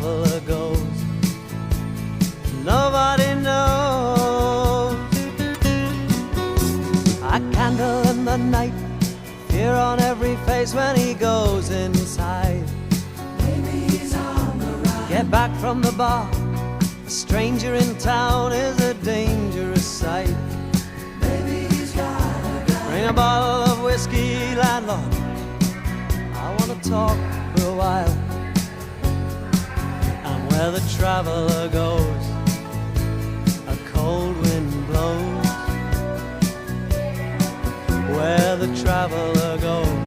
traveler goes, nobody knows. A candle in the night, fear on every face when he goes inside. Maybe he's on the run. Get back from the bar, a stranger in town is a dangerous sight. Maybe he's got a gun. Bring a bottle of whiskey, landlord, I want to talk for a while. And where the traveler goes, a cold wind blows. Where the traveler